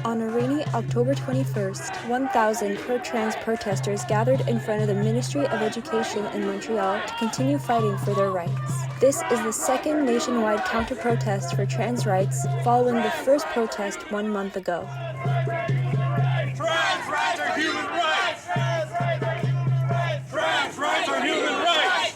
On a rainy October 21st, 1,000 pro-trans protesters gathered in front of the Ministry of Education in Montreal to continue fighting for their rights. This is the second nationwide counter-protest for trans rights following the first protest 1 month ago. Trans rights are human rights! Trans rights are human rights!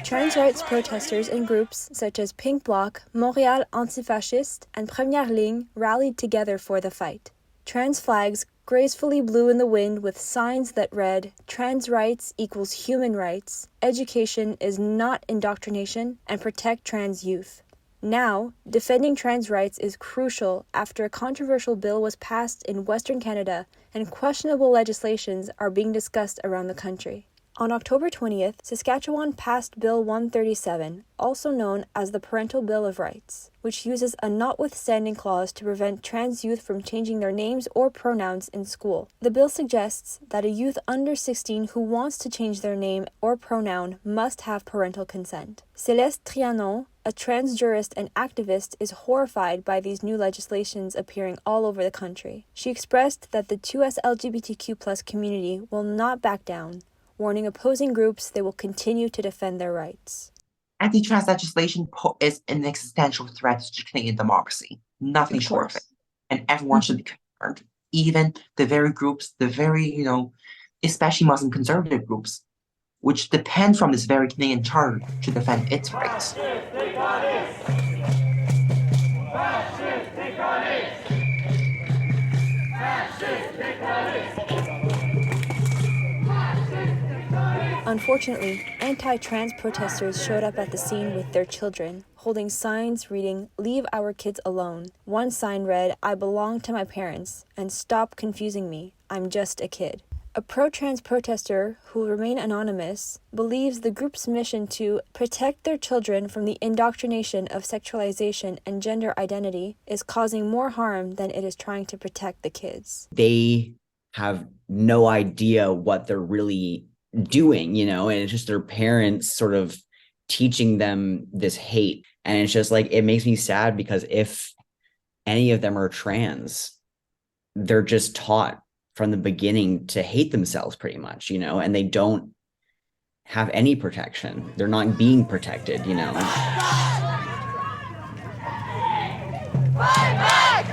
Trans rights protesters and groups such as Pink Bloc, Montréal Antifasciste, and Première Ligne rallied together for the fight. Trans flags gracefully blew in the wind with signs that read, "Trans rights equals human rights, education is not indoctrination, and protect trans youth." Now, defending trans rights is crucial after a controversial bill was passed in Western Canada and questionable legislations are being discussed around the country. On October 20th, Saskatchewan passed Bill 137, also known as the Parental Bill of Rights, which uses a notwithstanding clause to prevent trans youth from changing their names or pronouns in school. The bill suggests that a youth under 16 who wants to change their name or pronoun must have parental consent. Céleste Trianon, a trans jurist and activist, is horrified by these new legislations appearing all over the country. She expressed that the 2S LGBTQ+ community will not back down, warning opposing groups they will continue to defend their rights. Anti-trans legislation is an existential threat to Canadian democracy, nothing short of it. And everyone should be concerned, even the very groups, especially Muslim conservative groups, which depend from this very Canadian charter to defend its rights. Unfortunately, anti-trans protesters showed up at the scene with their children, holding signs reading, "Leave our kids alone." One sign read, "I belong to my parents," and "Stop confusing me, I'm just a kid." A pro-trans protester, who will remain anonymous, believes the group's mission to protect their children from the indoctrination of sexualization and gender identity is causing more harm than it is trying to protect the kids. They have no idea what they're really doing, and it's just their parents sort of teaching them this hate. And it's just like, it makes me sad because if any of them are trans, they're just taught from the beginning to hate themselves pretty much, and they don't have any protection. They're not being protected, Fight back!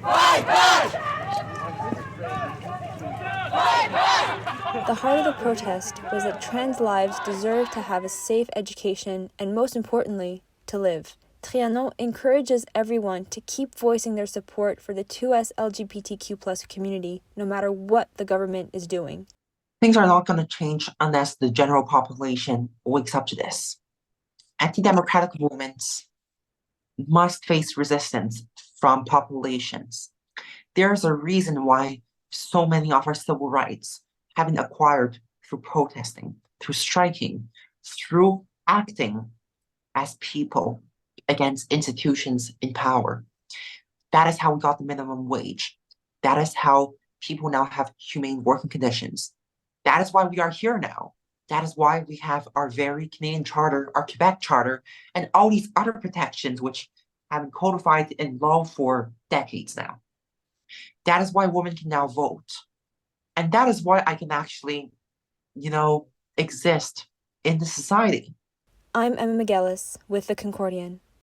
Fight back! The heart of the protest was that trans lives deserve to have a safe education and, most importantly, to live. Trianon encourages everyone to keep voicing their support for the 2S LGBTQ+ community, no matter what the government is doing. Things are not going to change unless the general population wakes up to this. Anti-democratic movements must face resistance from populations. There's a reason why so many of our civil rights have been acquired through protesting, through striking, through acting as people against institutions in power. That is how we got the minimum wage. That is how people now have humane working conditions. That is why we are here now. That is why we have our very Canadian charter, our Quebec charter, and all these other protections which have been codified in law for decades now. That is why women can now vote. And that is why I can actually, exist in the society. I'm Emma McGillis with The Concordian.